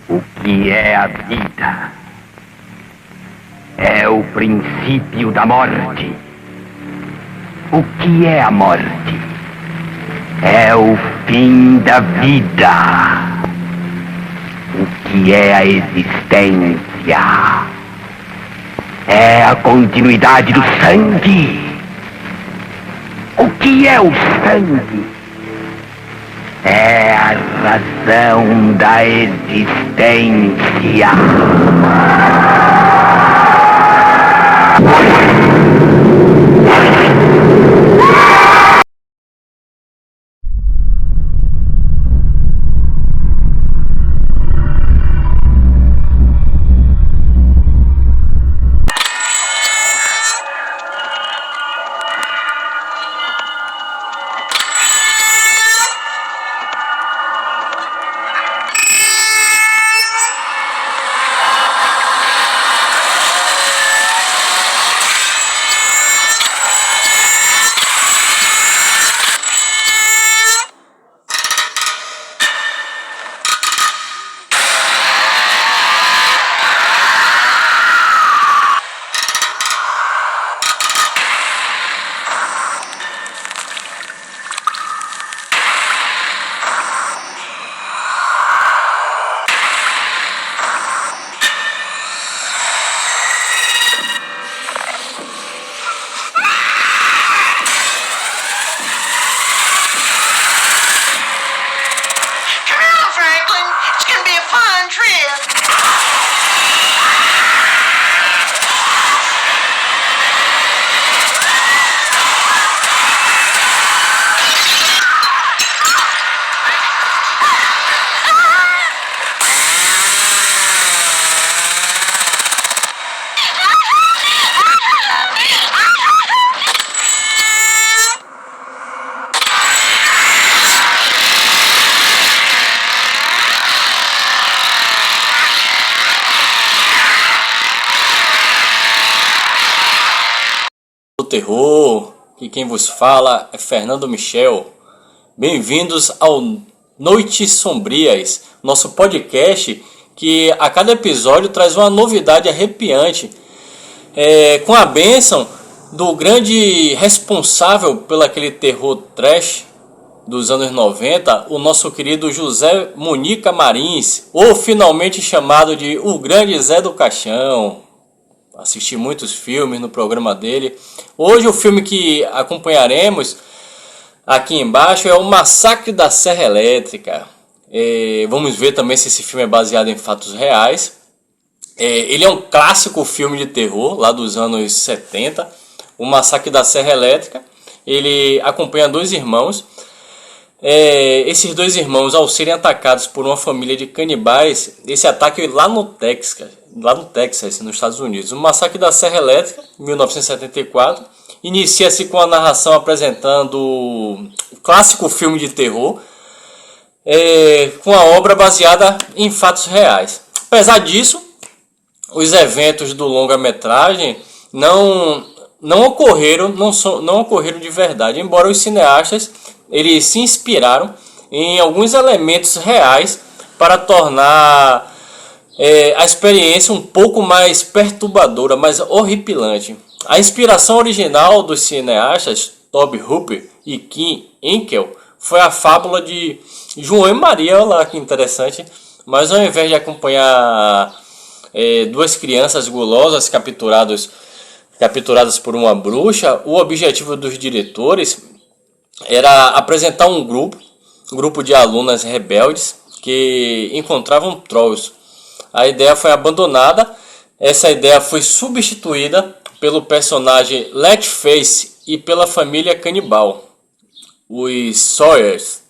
O que é a vida? É o princípio da morte. O que é a morte? É o fim da vida. O que é a existência? É a continuidade do sangue. O que é o sangue? É a razão da existência. Terror, que quem vos fala é Fernando Michel. Bem-vindos ao Noites Sombrias, nosso podcast que a cada episódio traz uma novidade arrepiante, com a bênção do grande responsável pelo aquele terror trash dos anos 90, o nosso querido José Munica Marins, ou finalmente chamado de o Grande Zé do Caixão. Assisti muitos filmes no programa dele. Hoje o filme que acompanharemos aqui embaixo é o Massacre da Serra Elétrica. Vamos ver também se esse filme é baseado em fatos reais. Ele é um clássico filme de terror lá dos anos 70. O Massacre da Serra Elétrica. Ele acompanha dois irmãos. Esses dois irmãos, ao serem atacados por uma família de canibais, esse ataque lá no Texas, nos Estados Unidos. O Massacre da Serra Elétrica, 1974, inicia-se com a narração apresentando o clássico filme de terror, com a obra baseada em fatos reais. Apesar disso, os eventos do longa-metragem não ocorreram de verdade, embora os cineastas eles se inspiraram em alguns elementos reais para tornar a experiência um pouco mais perturbadora, mais horripilante. A inspiração original dos cineastas Tobe Hooper e Kim Henkel foi a fábula de João e Maria. Olha lá que interessante. Mas ao invés de acompanhar duas crianças gulosas capturadas por uma bruxa, o objetivo dos diretores era apresentar um grupo de alunas rebeldes que encontravam trolls. A ideia foi abandonada. Essa ideia foi substituída pelo personagem Leatherface e pela família canibal, os Sawyers.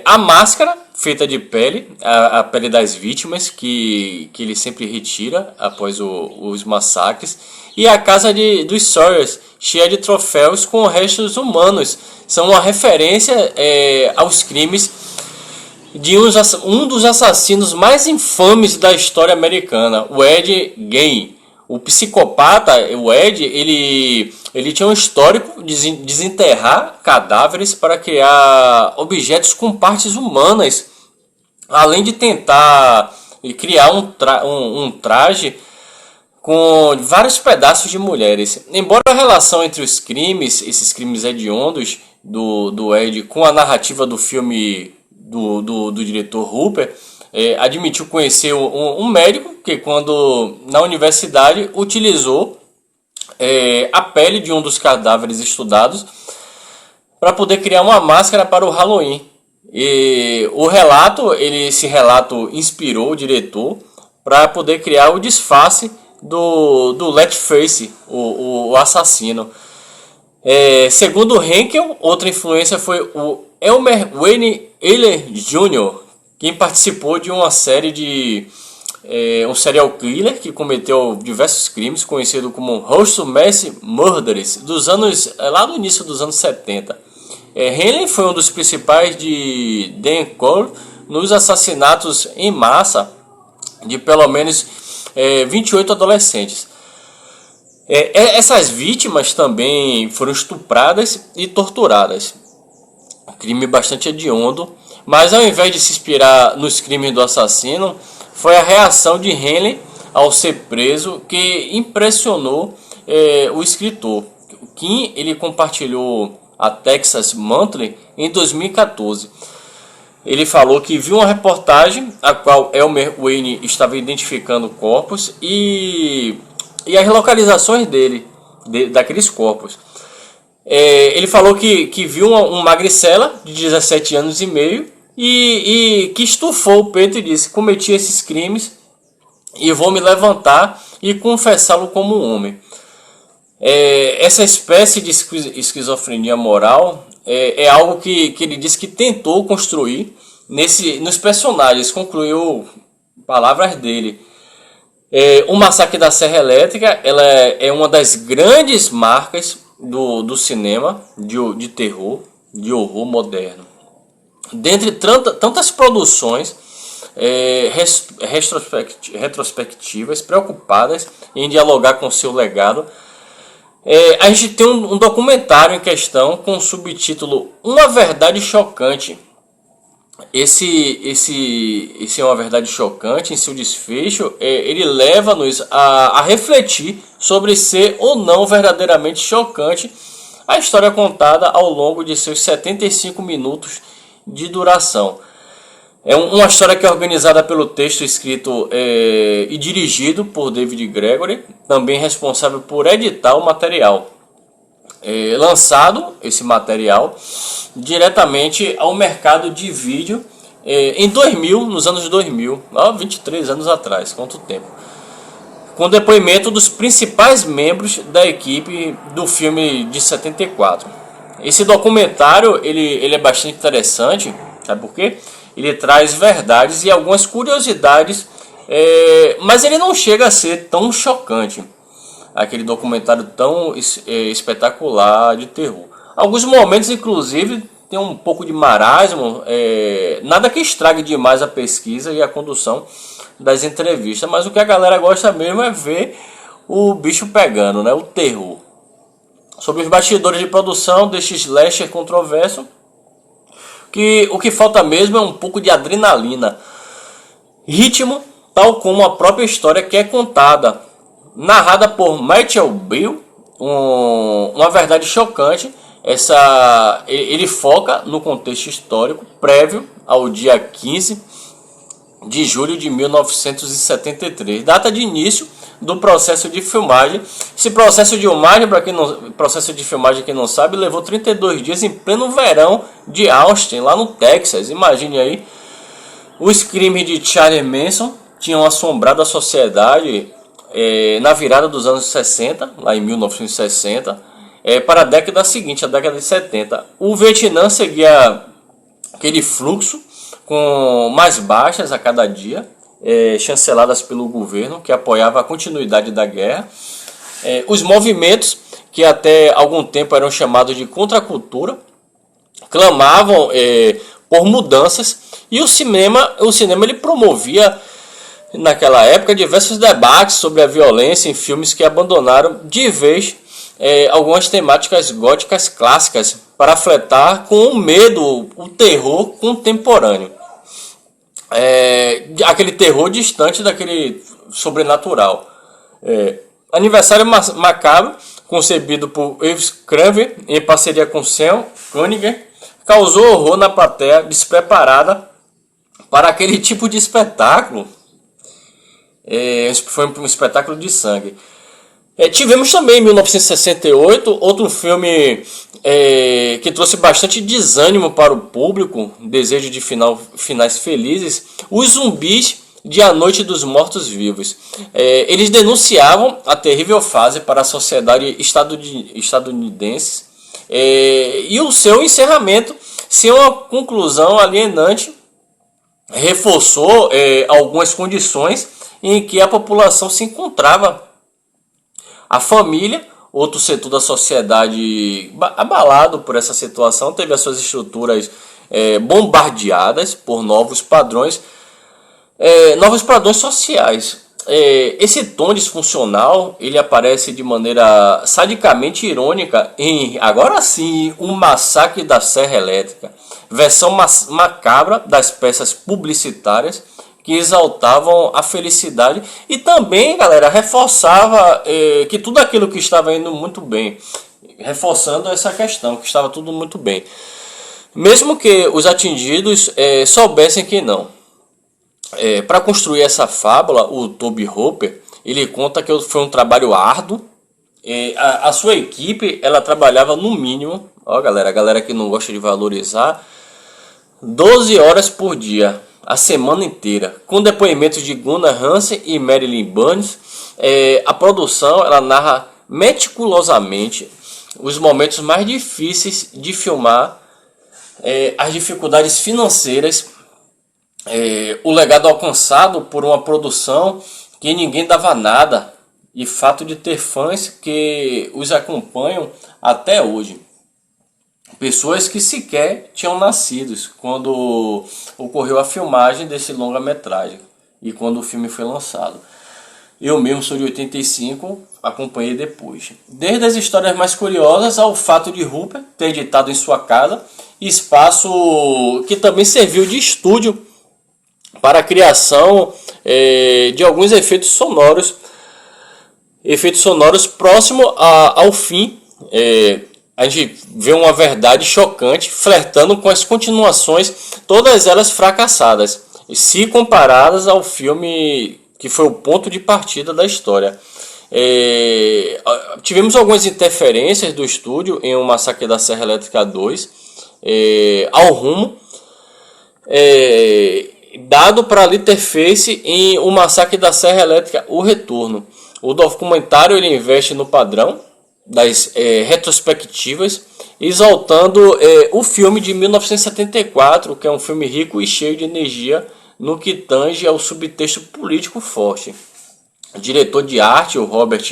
A máscara feita de pele, a pele das vítimas que ele sempre retira após os massacres, e a casa dos Sawyers cheia de troféus com restos humanos. São uma referência aos crimes de um dos assassinos mais infames da história americana, o Ed Gein. O psicopata, o Ed, ele tinha um histórico de desenterrar cadáveres para criar objetos com partes humanas, além de tentar e criar um traje com vários pedaços de mulheres. Embora a relação entre os crimes, esses crimes hediondos do Ed, com a narrativa do filme do diretor Hooper, admitiu conhecer um médico que, quando na universidade, utilizou a pele de um dos cadáveres estudados para poder criar uma máscara para o Halloween. E esse relato inspirou o diretor para poder criar o disfarce do Leatherface, o assassino. Segundo Henkel, outra influência foi o Elmer Wayne Euler Jr., quem participou de uma série de um serial killer que cometeu diversos crimes, conhecido como Russell Mass Murderers, lá no início dos anos 70. Henley foi um dos principais de Dan Cole nos assassinatos em massa de pelo menos 28 adolescentes. Essas vítimas também foram estupradas e torturadas. Um crime bastante hediondo, mas ao invés de se inspirar nos crimes do assassino, foi a reação de Henley ao ser preso que impressionou o escritor. Kim, ele compartilhou a Texas Monthly em 2014. Ele falou que viu uma reportagem a qual Elmer Wayne estava identificando corpos e as localizações daqueles corpos. Ele falou que viu uma magricela de 17 anos e meio e que estufou o peito e disse: cometi esses crimes e vou me levantar e confessá-lo como um homem. Essa espécie de esquizofrenia moral é algo que ele disse que tentou construir nos personagens. Concluiu palavras dele. O Massacre da Serra Elétrica ela é uma das grandes marcas do cinema de terror, de horror moderno. Dentre tantas produções retrospectivas preocupadas em dialogar com seu legado, a gente tem um documentário em questão com o subtítulo Uma Verdade Chocante. Esse é uma verdade chocante. Em seu desfecho, ele leva-nos a refletir sobre ser ou não verdadeiramente chocante a história contada ao longo de seus 75 minutos de duração. É uma história que é organizada pelo texto escrito e dirigido por David Gregory, também responsável por editar o material. Lançado esse material diretamente ao mercado de vídeo em 2000, nos anos 2000, 23 anos atrás, quanto tempo. Com depoimento dos principais membros da equipe do filme de 74. Esse documentário ele é bastante interessante, sabe por quê? Ele traz verdades e algumas curiosidades, mas ele não chega a ser tão chocante. Aquele documentário tão espetacular de terror. Alguns momentos, inclusive, tem um pouco de marasmo, nada que estrague demais a pesquisa e a condução das entrevistas, mas o que a galera gosta mesmo é ver o bicho pegando, né? O terror. Sobre os bastidores de produção deste slasher controverso, o que falta mesmo é um pouco de adrenalina, ritmo, tal como a própria história que é contada, narrada por Michael Bill, uma verdade chocante. Ele foca no contexto histórico prévio ao dia 15 de julho de 1973, data de início do processo de filmagem. Esse processo de filmagem, quem não sabe, levou 32 dias em pleno verão de Austin, lá no Texas. Imagine aí, os crimes de Charles Manson tinham assombrado a sociedade na virada dos anos 60, lá em 1960, para a década seguinte, a década de 70. O Vietnã seguia aquele fluxo com mais baixas a cada dia, chanceladas pelo governo, que apoiava a continuidade da guerra. Os movimentos, que até algum tempo eram chamados de contracultura, clamavam por mudanças, e o cinema ele promovia, naquela época, diversos debates sobre a violência em filmes que abandonaram de vez algumas temáticas góticas clássicas para fletar com o medo, o terror contemporâneo. aquele terror distante daquele sobrenatural. Aniversário Macabro, concebido por Yves Craven em parceria com Sean Cunningham, causou horror na plateia despreparada para aquele tipo de espetáculo. Foi um espetáculo de sangue. Tivemos também em 1968 outro filme que trouxe bastante desânimo para o público, desejo de finais felizes, Os Zumbis de A Noite dos Mortos-Vivos. Eles denunciavam a terrível fase para a sociedade estadunidense e o seu encerramento, sem uma conclusão alienante, reforçou algumas condições em que a população se encontrava. A família, outro setor da sociedade abalado por essa situação, teve as suas estruturas bombardeadas por novos padrões sociais. Esse tom disfuncional ele aparece de maneira sadicamente irônica em, agora sim, um Massacre da Serra Elétrica, versão macabra das peças publicitárias que exaltavam a felicidade e também, galera, reforçava que tudo aquilo que estava indo muito bem, reforçando essa questão, que estava tudo muito bem, mesmo que os atingidos soubessem que não. Para construir essa fábula, o Tobe Hooper ele conta que foi um trabalho árduo. A sua equipe ela trabalhava no mínimo, a galera que não gosta de valorizar, 12 horas por dia, a semana inteira, com depoimentos de Gunnar Hansen e Marilyn Burns. A produção ela narra meticulosamente os momentos mais difíceis de filmar, as dificuldades financeiras, o legado alcançado por uma produção que ninguém dava nada e fato de ter fãs que os acompanham até hoje. Pessoas que sequer tinham nascido quando ocorreu a filmagem desse longa-metragem e quando o filme foi lançado. Eu mesmo sou de 85, acompanhei depois. Desde as histórias mais curiosas ao fato de Hooper ter editado em sua casa, espaço que também serviu de estúdio para a criação de alguns efeitos sonoros próximo ao fim. A gente vê uma verdade chocante flertando com as continuações, todas elas fracassadas, se comparadas ao filme que foi o ponto de partida da história. Tivemos algumas interferências do estúdio em O Massacre da Serra Elétrica 2, ao rumo dado para Litterface em O Massacre da Serra Elétrica O Retorno. O documentário ele investe no padrão das retrospectivas, exaltando o filme de 1974, que é um filme rico e cheio de energia no que tange ao subtexto político forte. O diretor de arte, o Robert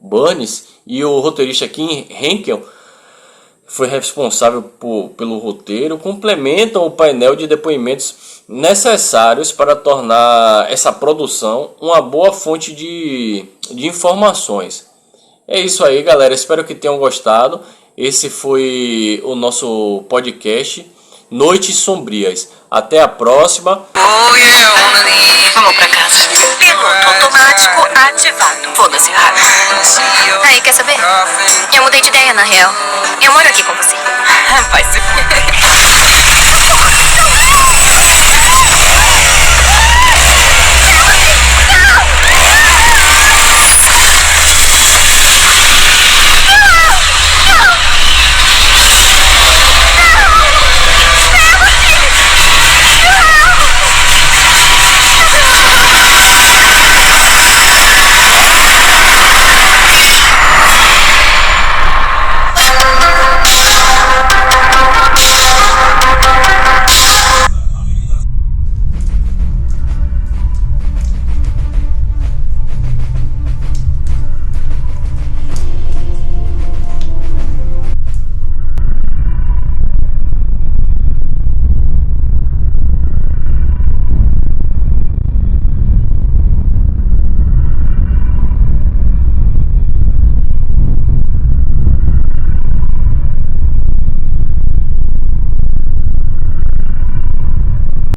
Burns, e o roteirista Kim Henkel, foi responsável pelo roteiro, complementam o painel de depoimentos necessários para tornar essa produção uma boa fonte de informações. É isso aí, galera. Espero que tenham gostado. Esse foi o nosso podcast Noites Sombrias. Até a próxima. Vamos pra casa. Piloto automático ativado. Foda-se, Harry. Aí, quer saber? Eu mudei de ideia, na real. Eu moro aqui com você. Vai ser.